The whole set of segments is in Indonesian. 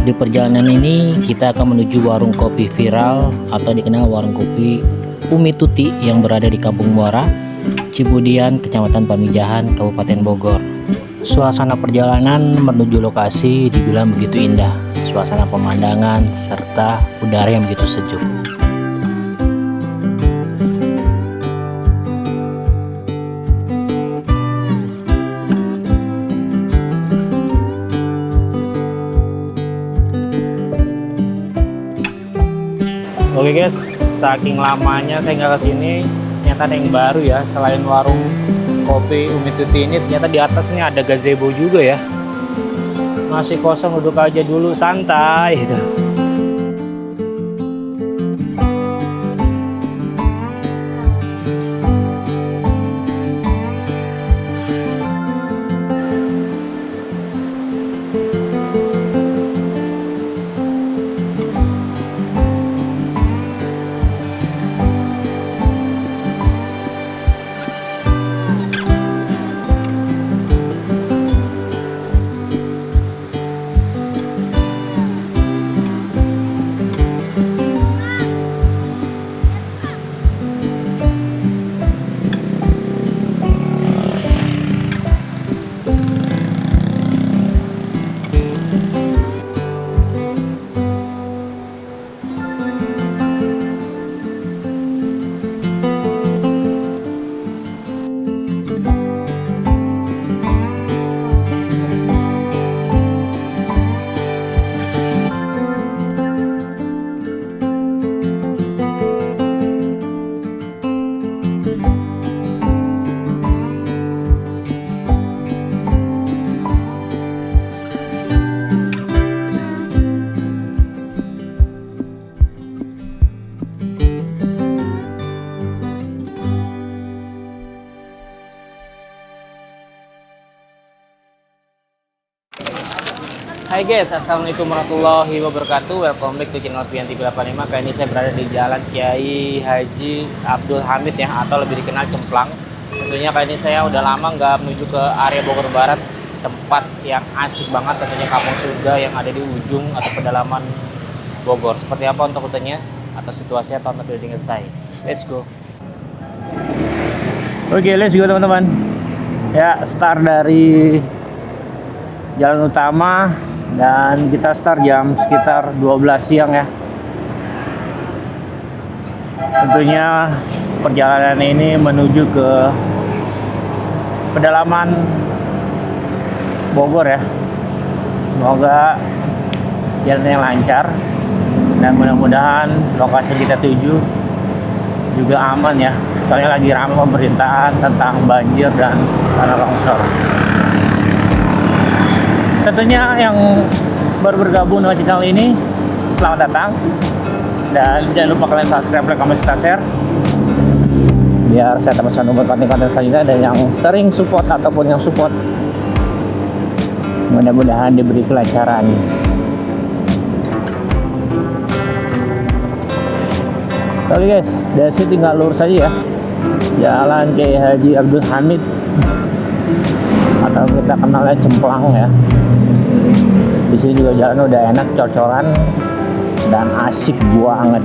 Di perjalanan ini kita akan menuju warung kopi viral atau dikenal warung kopi Umi Tuti yang berada di Kampung Muara, Cibudian, Kecamatan Pamijahan, Kabupaten Bogor. Suasana perjalanan menuju lokasi dibilang begitu indah. Suasana pemandangan serta udara yang begitu sejuk. Oke guys, saking lamanya saya nggak kesini, ternyata ada yang baru ya. Selain warung kopi Umi Tuti ini, ternyata di atasnya ada gazebo juga ya. Masih kosong, duduk aja dulu santai gitu. Hai guys, assalamualaikum warahmatullahi wabarakatuh. Welcome back to channel Pian385. Kali ini saya berada di Jalan Kiai Haji Abdul Hamid ya, atau lebih dikenal Cemplang. Tentunya kali ini saya udah lama nggak menuju ke area Bogor Barat, tempat yang asik banget, tentunya kampung surga yang ada di ujung atau pedalaman Bogor. Seperti apa untuk rutenya atau situasinya, tonton video dengan saya. Let's go. Oke, let's go teman-teman. Ya, start dari jalan utama. Dan kita start jam sekitar 12 siang ya. Tentunya perjalanan ini menuju ke pedalaman Bogor ya. Semoga jalannya lancar dan mudah-mudahan lokasi kita tuju juga aman ya. Soalnya lagi ramai pemberitaan tentang banjir dan tanah longsor. Tentunya yang baru bergabung dengan channel ini, selamat datang. Dan jangan lupa kalian subscribe, like, comment, serta share, biar saya tambah membuat konten-konten selanjutnya. Dan yang sering support ataupun yang support, mudah-mudahan diberi kelancaran. Oke guys, dari sini tinggal lurus saja ya. Jalan Kiai Haji Abdul Hamid, atau kita kenalnya Cemplang ya. Di sini juga jalan udah enak, cor-coran dan asik banget.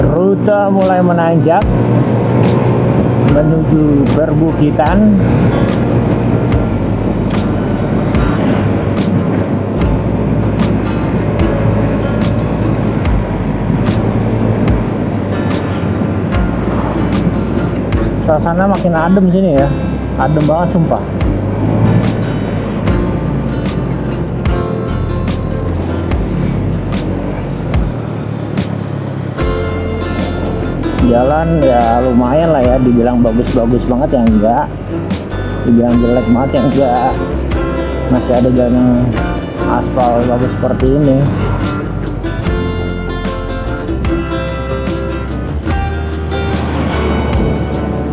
Rute mulai menanjak menuju perbukitan. Suasana makin adem sini ya, adem banget sumpah. Jalan ya lumayan lah ya, dibilang bagus-bagus banget ya enggak, dibilang jelek banget ya enggak, masih ada jalan yang aspal bagus seperti ini.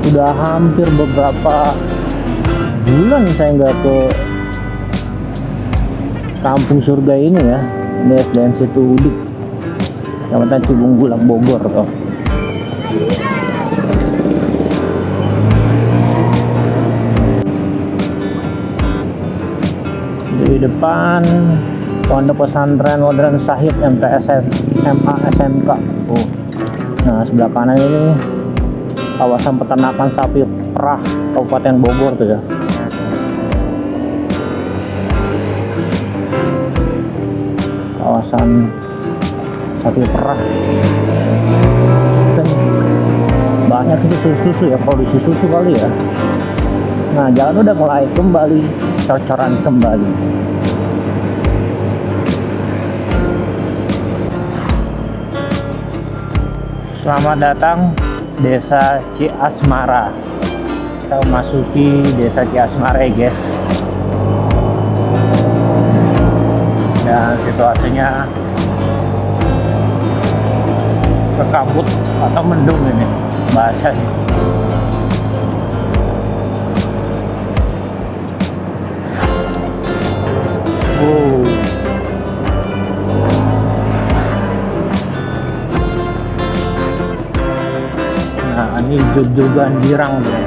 Udah hampir beberapa bulan saya nggak ke kampung surga ini ya. Ini SDN Situdik, Kecamatan Cibunggulak, Bogor tuh. di depan Pondok Pesantren Modern Syahid MTSN MA SMK. Nah, sebelah kanan ini kawasan peternakan sapi perah Kabupaten Bogor tuh ya. Kawasan sapi perah. Dan banyak itu susu ya, produksi susu kali ya. Nah, jalan udah mulai kembali cocoran kembali. Selamat datang Desa Ciasmara. Kita memasuki Desa Ciasmara ya guys. Dan situasinya berkabut atau mendung ini bahasanya. Nah, ini jujugan girang ya.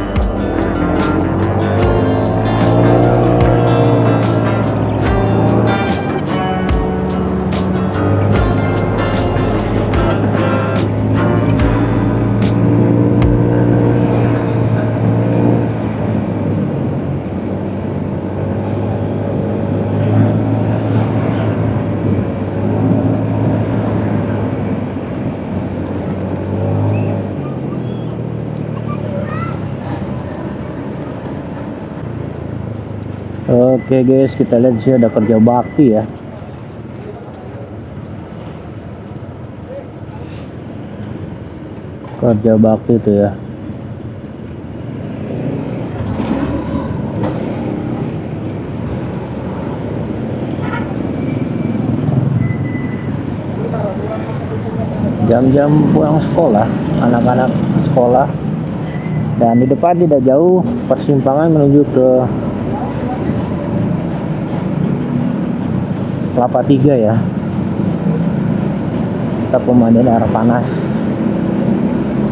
Oke guys, kita lihat sih ada kerja bakti ya. Kerja bakti itu ya. Jam-jam pulang sekolah, anak-anak sekolah. Dan di depan tidak jauh persimpangan menuju ke Kelapa 3 ya. Kita pemandian air panas.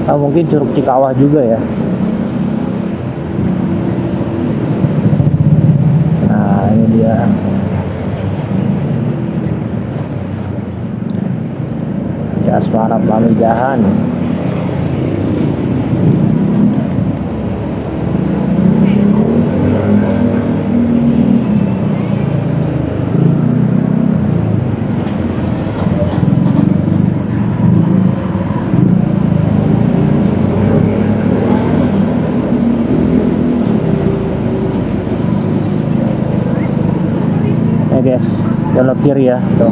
Mungkin Curug Cikawah juga ya. Nah, ini dia. Ciasmara Pamijahan. Guys, belok kiri ya tuh,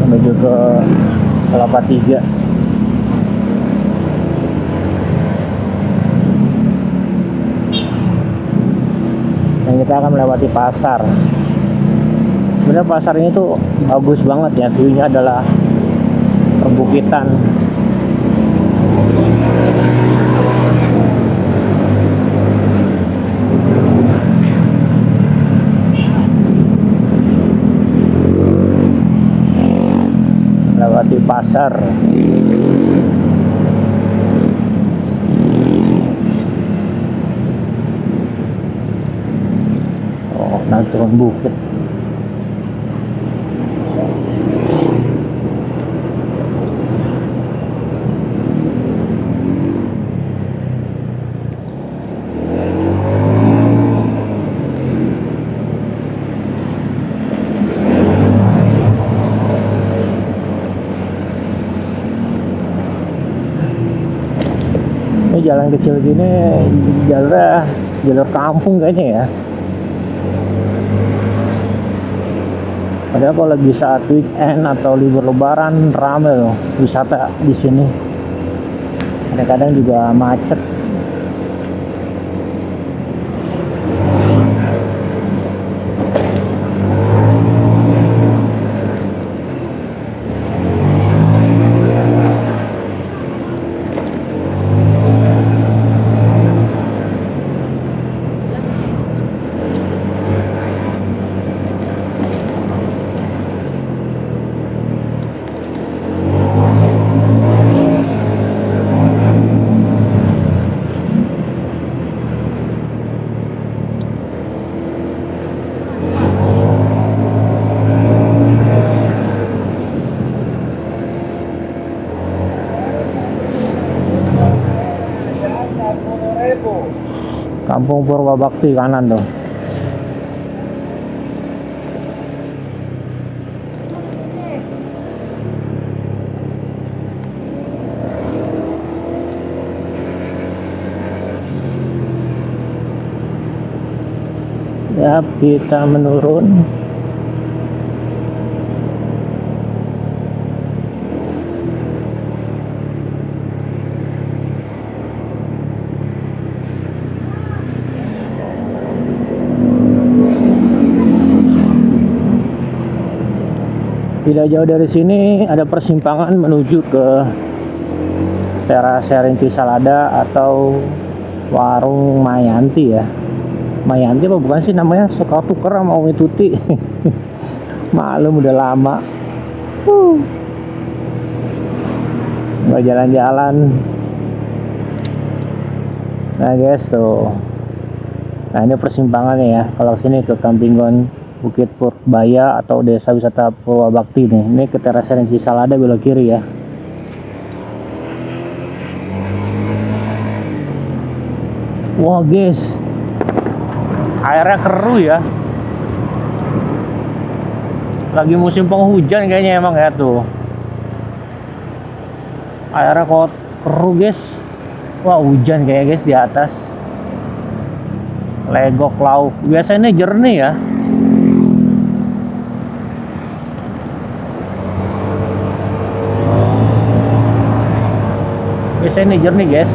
menuju ke Kelapa 3. Dan kita akan melewati pasar. Sebenarnya pasar ini tuh bagus banget ya, view-nya adalah perbukitan. Di pasar. Oh, naik turun bukit. Jalan kecil gini jalur kampung kayaknya ya. Padahal kalau lagi saat weekend atau libur lebaran rame loh wisata di sini. Kadang-kadang juga macet. Kampung Purwabakti kanan tuh. Ya, kita menurun. Tidak jauh dari sini ada persimpangan menuju ke Teras Rinci Salada atau Warung Mayanti ya. Mayanti apa bukan sih namanya? Suka tuker sama Umi Tuti. Maklum udah lama. Nggak jalan-jalan. Nah guys tuh. Nah ini persimpangannya ya. Kalau sini ke Kampingon Bukit Purbaya atau Desa Wisata Purwabakti nih. Ini ke Teras Rinci Salada belok kiri ya. Wah guys, airnya keruh ya. Lagi musim penghujan kayaknya emang ya tuh. Airnya kok keruh guys. Wah hujan kayaknya guys di atas. Legok laut. Biasanya jernih ya. Biasanya ini jernih guys.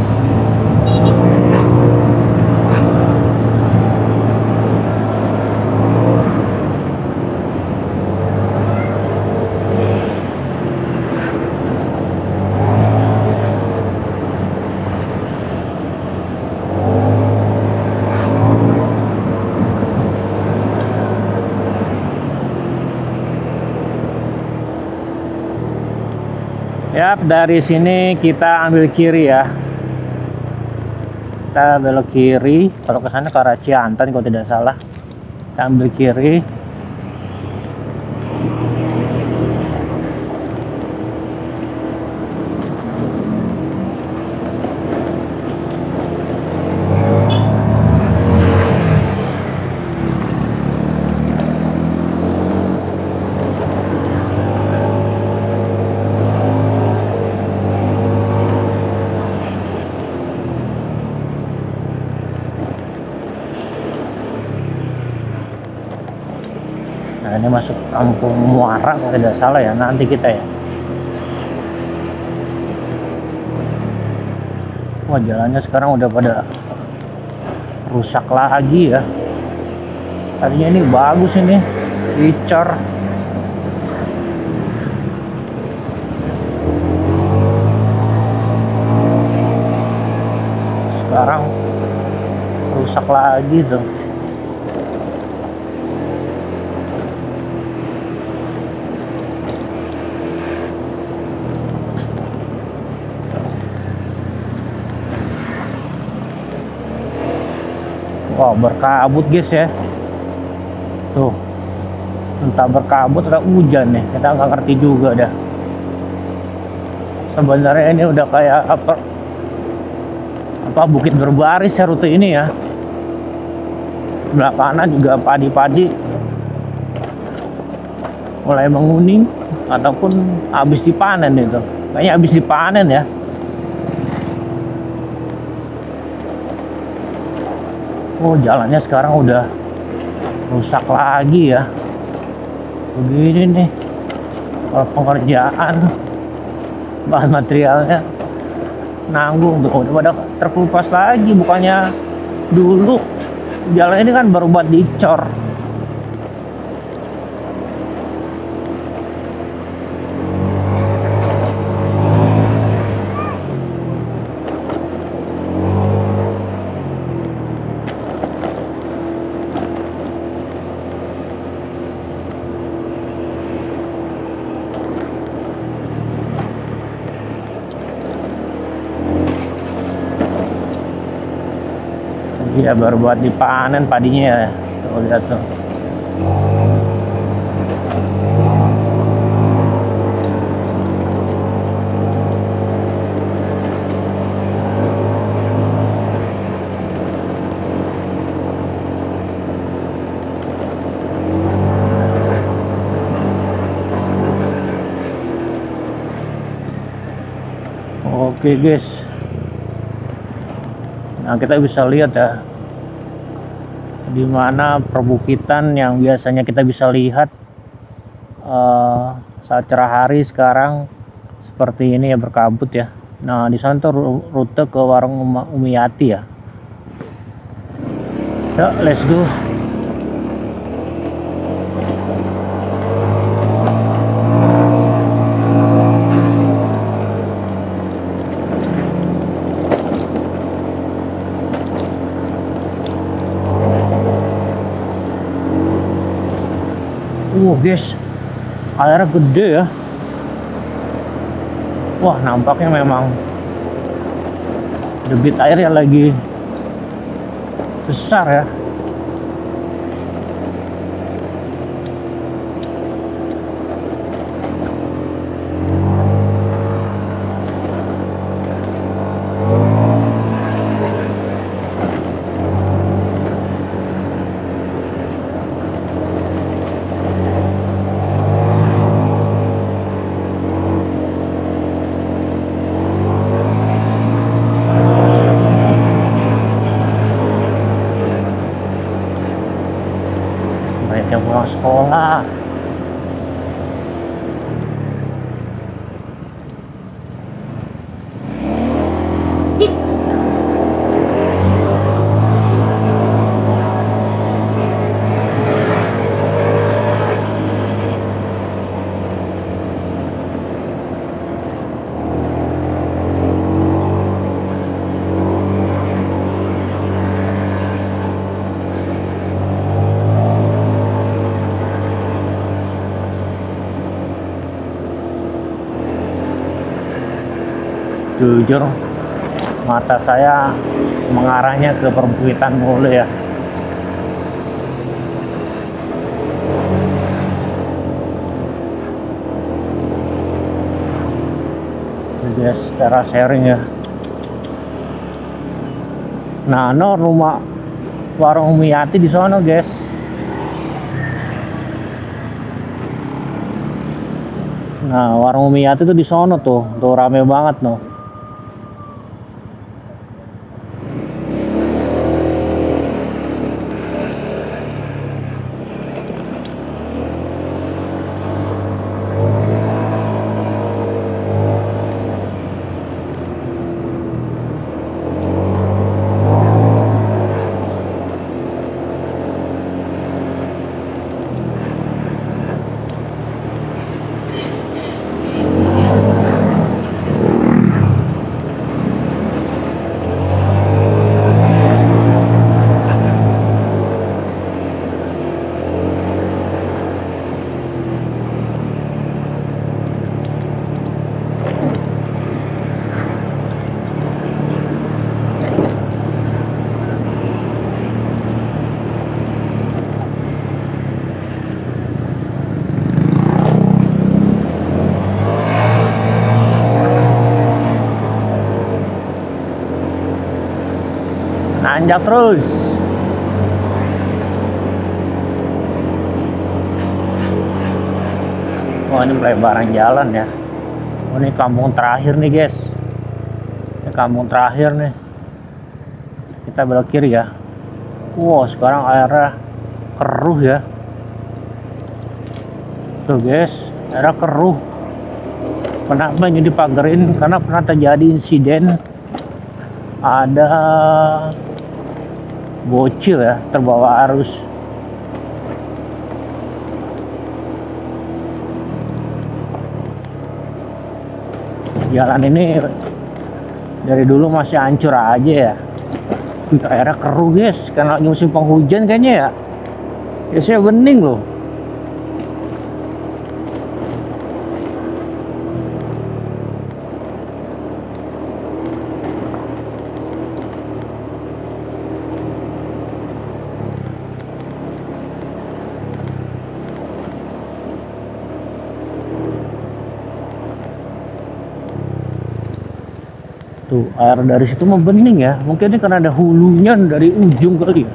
Yap, dari sini kita ambil kiri ya. Kita belok kiri. Kalau ke sana ke arah Ciantan kalau tidak salah. Kita ambil kiri. Nah ini masuk Kampung Muara kalau tidak salah ya, nanti kita ya. Wah jalannya sekarang udah pada rusak lagi ya. Tadinya ini bagus ini, dicor. Sekarang rusak lagi tuh. Wah berkabut guys ya. Tuh entah berkabut atau hujan nih, kita nggak ngerti juga dah. Sebenarnya ini udah kayak apa bukit berbaris ya rute ini ya. Sebelah kanan juga padi-padi mulai menguning ataupun habis dipanen itu. Kayaknya habis dipanen ya. Oh jalannya sekarang udah rusak lagi ya. Begini nih kalau pengerjaan bahan materialnya nanggung tuh, udah pada terkelupas lagi. Bukannya dulu jalan ini kan baru buat dicor. Ya baru buat dipanen padinya ya. Tuh lihat tuh. Oke guys, nah kita bisa lihat ya di mana perbukitan yang biasanya kita bisa lihat saat cerah hari, sekarang seperti ini ya, berkabut ya. Nah di sana tuh rute ke warung Umiyati ya. Yuk, let's go. Guys, airnya gede ya. Wah, nampaknya memang debit airnya lagi besar ya. Banyak yang pulang sekolah. Jujur, mata saya mengarahnya ke perbukitan mulu ya. Guys, secara sharing ya. Nah, no rumah warung Umiyati di sono guys. Nah, warung Umiyati tuh di sono tuh rame banget no. Nanjak terus. Wah, ini pelebaran jalan ya. Oh, ini kampung terakhir nih guys. Ini kampung terakhir nih. Kita belok kiri ya. Wow, sekarang airnya keruh ya. Tuh guys, airnya keruh. Kenapa ini dipagerin? Karena pernah terjadi insiden ada bocil ya terbawa arus. Jalan ini dari dulu masih hancur aja ya. Airnya keruh guys, karena lagi musim penghujan kayaknya ya. Biasanya bening loh. Tuh, air dari situ mah bening ya. Mungkin ini karena ada hulunya dari ujung kali ya.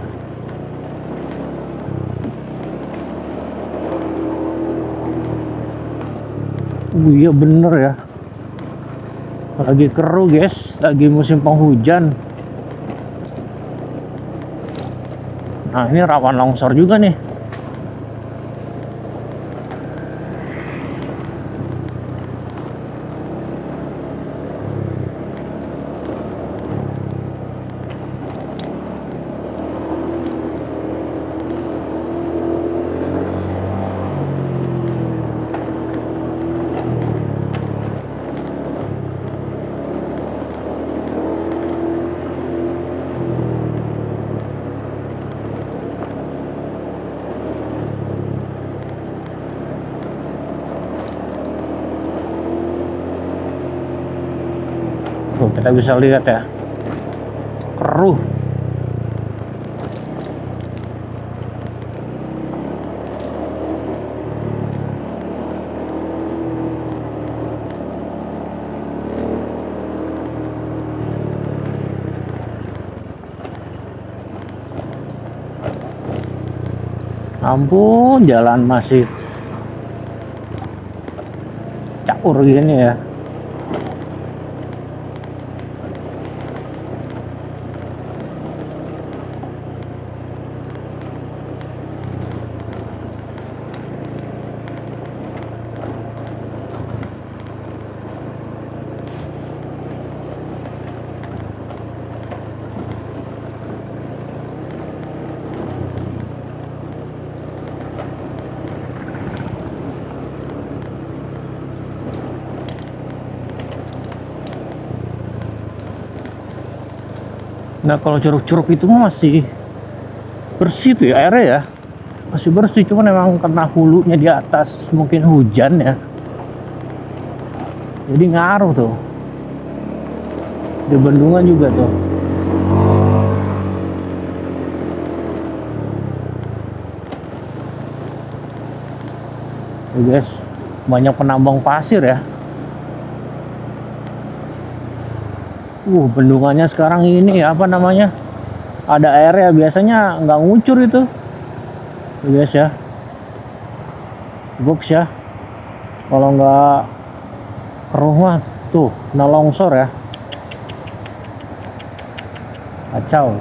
Iya bener ya. Lagi keruh guys, lagi musim penghujan. Nah ini rawan longsor juga nih. Tuh kita bisa lihat ya, keruh. Ampun, jalan masih caur gini ya. Nah kalau curug-curug itu masih bersih tuh ya airnya ya, masih bersih, cuman memang karena hulunya di atas mungkin hujan ya, jadi ngaruh tuh. Di bendungan juga tuh. Tuh guys, banyak penambang pasir ya. Bendungannya sekarang ini apa namanya, ada air ya, biasanya nggak ngucur itu. Tuh guys ya, box ya, kalau nggak keruh mah tuh kena longsor ya, kacau.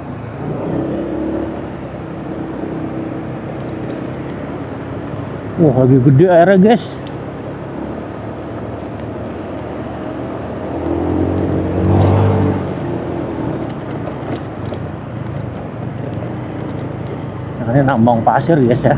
Lagi gede airnya guys. Nah, ini nambang pasir guys ya.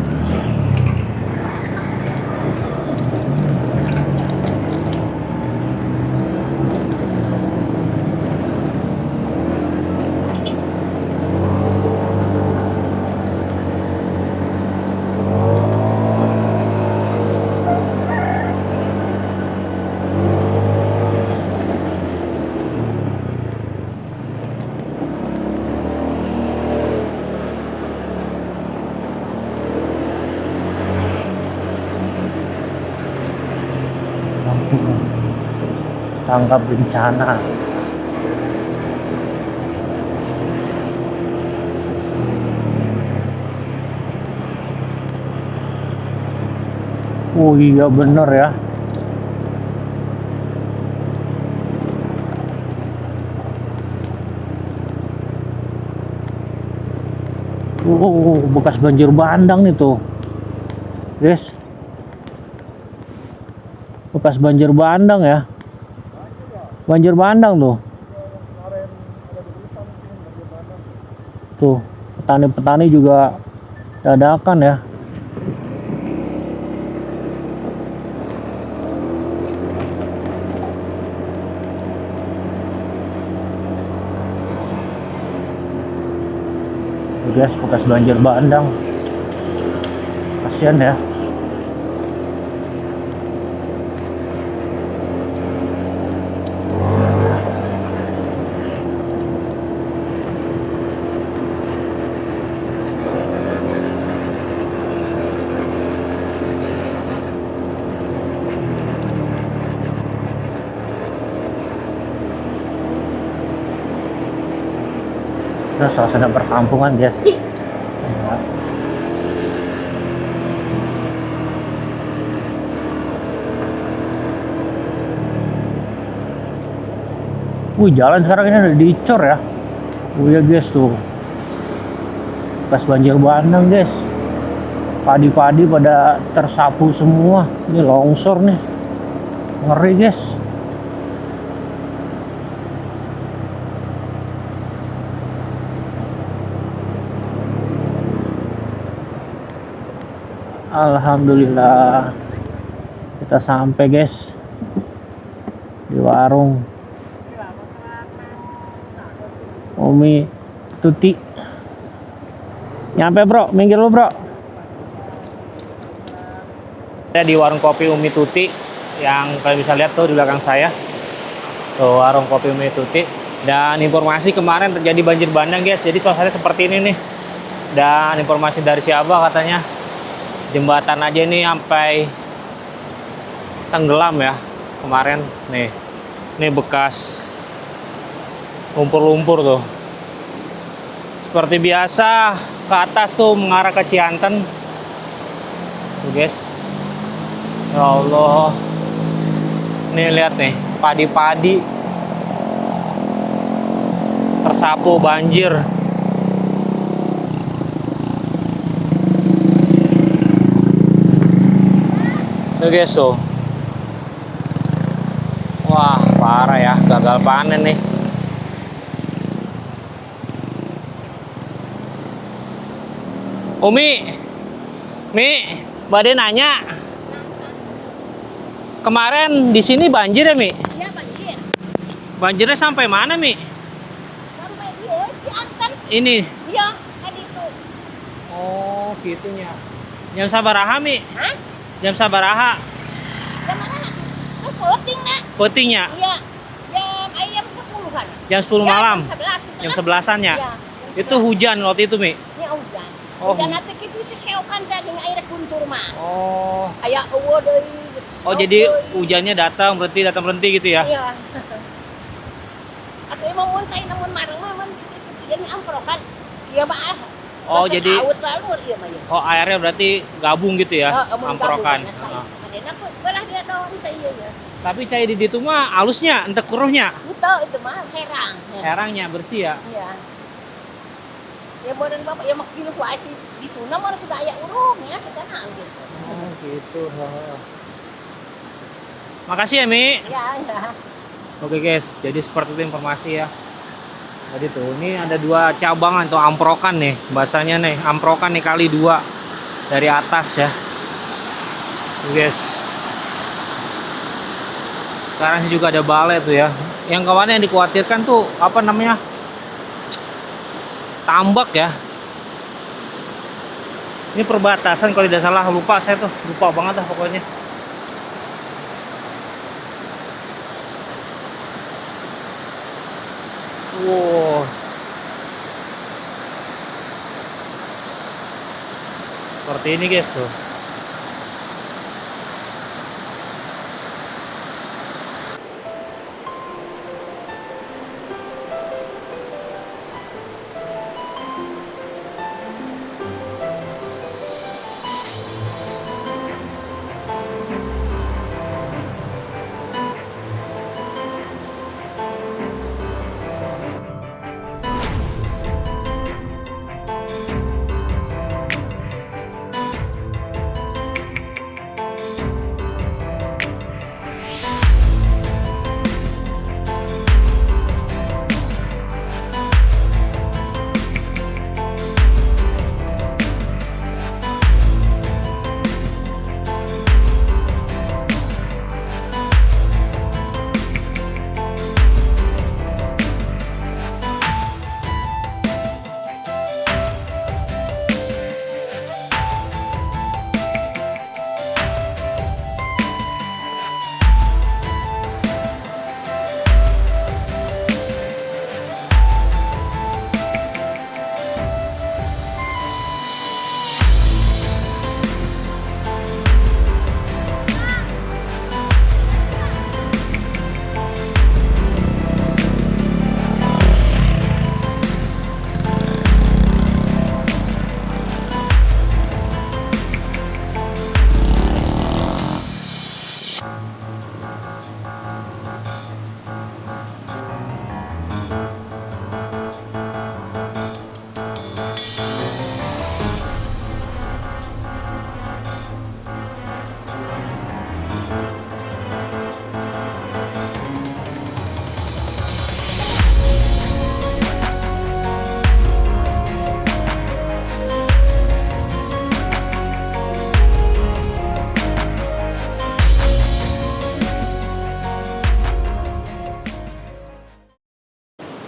Tanggap bencana. Oh iya bener ya. Bekas banjir bandang nih tuh guys, bekas banjir bandang ya, banjir bandang tuh. Tuh petani-petani juga dadakan ya. Tuh guys, bekas banjir bandang, kasihan ya. Terus suasana perkampungan guys. Wih, jalan sekarang ini udah dicor ya. Oh ya guys tuh. Pas banjir bandang guys. Padi-padi pada tersapu semua. Ini longsor nih. Ngeri guys. Alhamdulillah kita sampai guys di warung Umi Tuti. Nyampe bro, minggir lu bro. Saya di warung kopi Umi Tuti yang kalian bisa lihat tuh di belakang saya. Tuh warung kopi Umi Tuti. Dan informasi kemarin terjadi banjir bandang guys. Jadi suasananya seperti ini nih. Dan informasi dari siapa katanya jembatan aja ini sampai tenggelam ya kemarin nih. Ini bekas lumpur-lumpur tuh. Seperti biasa ke atas tuh mengarah ke Cianten. Tuh guys. Ya Allah. Nih lihat nih, padi-padi tersapu banjir. Tuh guys tuh. Wah, parah ya, gagal panen nih. Umi, Mbak De nanya. Kemarin di sini banjir ya, Mi? Iya, banjir. Banjirnya sampai mana, Mi? Sampai dia Cianten. Ini. Iya, tadi itu. Oh, gitunya. Jam sabaraha, Mi? Hah? Jam sabaraha? Jam mana? Itu puting, Nak. Putingnya? Iya. Jam 10 kan? Jam 10 malam? Jam 11. Jam 11-an ya? Iya. Itu hujan waktu itu, Mi? Ya hujan. Oh. Hujan nanti itu seseokan daging air guntur mah. Oh. Aya eueuh deui. Oh, jadi hujannya datang berhenti gitu ya? Iya. Atuh emang mun cai namun mareng mah mun jadi amprokan. Iya mah. Oh, jadi awet lalu ieu mah ya. oh, airnya berarti gabung gitu ya? Amprokan. Kadena belah dia doang cai ieu ya. Tapi cai di ditu mah alusnya, ente kuruhnya. Itu mah herang. Herangnya bersih ya? Iya. Ya meureun bapak ya mak kilu ku aci dituna mah sudah aya urung ya sekarang gitu. Oh, gitu. Makasih ya, Mi. Ya, ya. Oke, guys. Jadi seperti itu informasi ya. Jadi tuh, ini ada 2 cabang atau amprokan nih. Bahasanya nih, amprokan nih kali 2 dari atas ya. Tuh, guys. Sekarang sih juga ada balai tuh ya. Yang kawannya yang dikhawatirkan tuh apa namanya? Tambak ya. Ini perbatasan kalau tidak salah, lupa saya tuh, lupa banget dah pokoknya. Wow. Seperti ini guys tuh.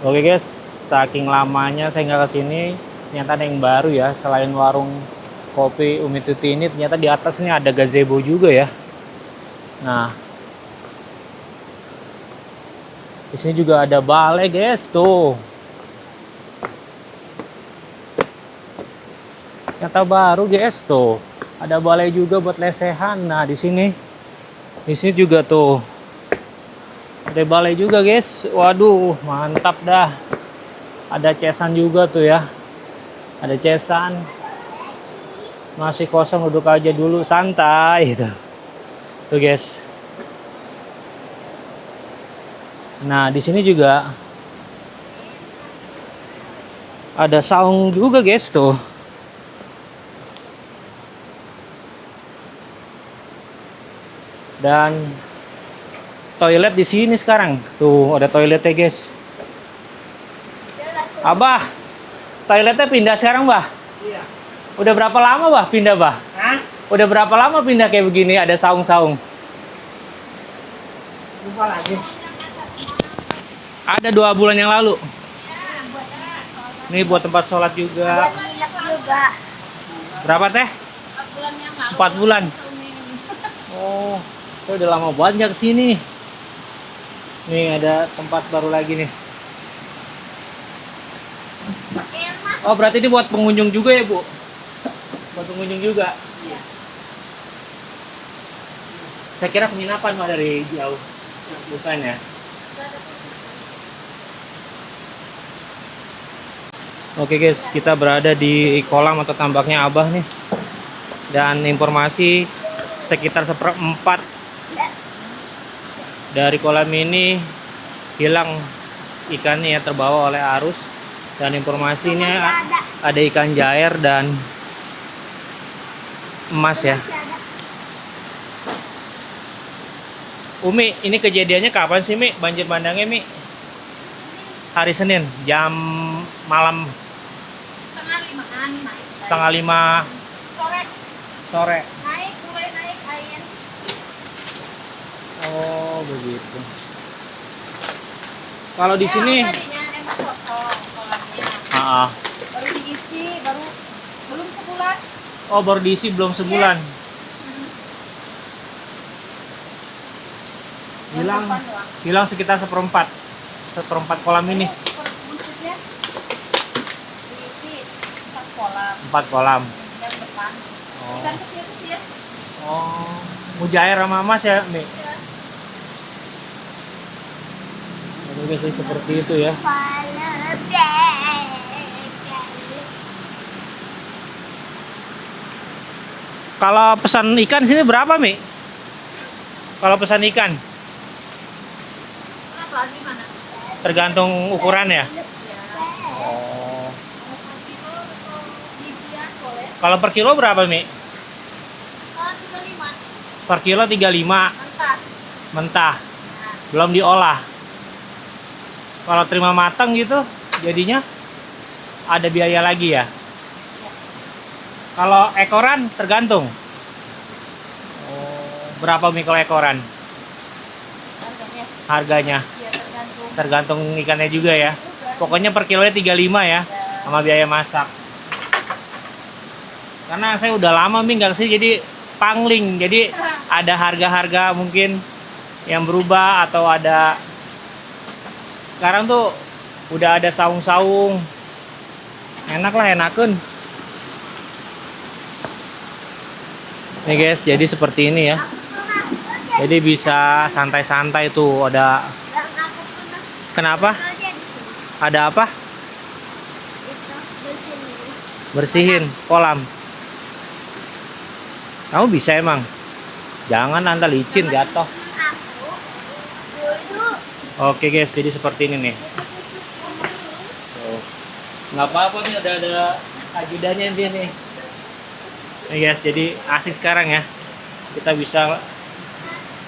Oke guys, saking lamanya saya nggak kesini, ternyata ada yang baru ya. Selain warung kopi Umi Tuti ini, ternyata di atasnya ada gazebo juga ya. Nah, di sini juga ada balai guys, tuh. Ternyata baru guys, tuh. Ada balai juga buat lesehan. Nah, di sini juga tuh. Ada balai juga guys. Waduh, mantap dah. Ada cesan juga tuh ya. Ada cesan. Masih kosong, duduk aja dulu santai gitu. Tuh guys. Nah, di sini juga ada saung juga guys tuh. Dan toilet di sini sekarang. Tuh, ada toiletnya guys. Abah, toiletnya pindah sekarang, Bah? Iya. Udah berapa lama, Bah, pindah, Bah? Hah? Udah berapa lama pindah kayak begini, ada saung-saung? Lupa lagi. Ada 2 bulan yang lalu. Ini buat tempat sholat juga. Juga. Berapa teh? 4 bulan yang lalu. 4 bulan. Oh, saya udah lama banget nggak kesini. Nih ada tempat baru lagi nih. Oh, berarti ini buat pengunjung juga ya, Bu? Buat pengunjung juga? Iya. Saya kira penginapan mah dari jauh. Bukan ya? Oke guys, kita berada di kolam atau tambaknya Abah nih. Dan informasi sekitar 1/4 dari kolam ini hilang ikannya ya, terbawa oleh arus. Dan informasinya ada ikan jair dan emas ya. Umi, ini kejadiannya kapan sih, Mi? Banjir bandangnya, Mi? Hari Senin, jam malam Setengah 5 setengah 5 sore. sore. Mulai naik air. Oh, begitu. Kalau di sini, Tadinya emang kosong kolamnya. ah, Baru diisi, belum sebulan. oh baru diisi belum sebulan. Hilang, Yang depan doang. hilang sekitar 1/4 kolam ini. Maksudnya diisi 4 kolam. 4 kolam. Yang depan. Oh. Ikan kecil-kecil. Oh, mujair sama emas ya, Mi? Ya. Jadi guys, seperti itu ya. Kalau pesan ikan sini berapa, Mi? Kalau pesan ikan Kenapa? Gimana? tergantung ukuran ya. Ya. Oh. Mau per kilo atau bijian boleh? Kalau per kilo berapa, Mi? 35. Per kilo 35 Mentah. mentah, Nah, belum diolah. Kalau terima matang gitu, jadinya ada biaya lagi ya. Kalau ekoran tergantung. Oh, berapa, Mi, kalau ekoran? harganya Harganya ya tergantung. tergantung ikannya juga ya. Pokoknya per kilonya 35 ya, sama biaya masak. Karena saya udah lama, Mi, nggak kesini, jadi pangling. Jadi ada harga-harga mungkin yang berubah atau ada. Sekarang tuh udah ada saung-saung. Enak lah, enakeun. Nih guys, jadi seperti ini ya. Jadi bisa santai-santai tuh. Ada. Kenapa? Ada apa? Bersihin kolam. Kamu bisa emang? Jangan, Anda licin, jatuh. Oke guys, jadi seperti ini nih. Tuh. Nggak apa-apa nih, ada ajudannya dia nih. Nih guys, jadi asik sekarang ya. Kita bisa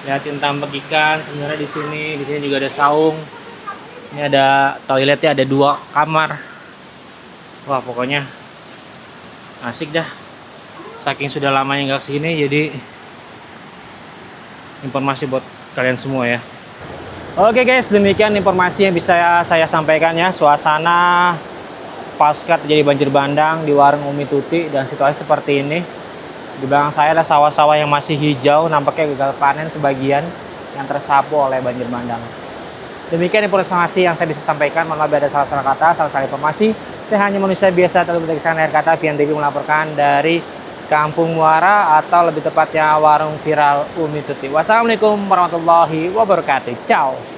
liatin tambak ikan sebenarnya di sini. Di sini juga ada saung. Ini ada toiletnya, ada 2 kamar. Wah, pokoknya asik dah. Saking sudah lamanya nggak kesini, jadi informasi buat kalian semua ya. Oke guys, demikian informasi yang bisa saya sampaikan ya. Suasana pasca terjadi banjir bandang di warung Umi Tuti dan situasi seperti ini. Di belakang saya ada sawah-sawah yang masih hijau, nampaknya gagal panen sebagian yang tersapu oleh banjir bandang. Demikian informasi yang saya bisa sampaikan. Mohon maaf ada salah-salah kata, salah-salah informasi. Saya hanya manusia biasa, terlalu berkesan akhir kata. Pian TV melaporkan dari Kampung Muara atau lebih tepatnya warung viral Umi Tuti. Wassalamualaikum warahmatullahi wabarakatuh. Ciao.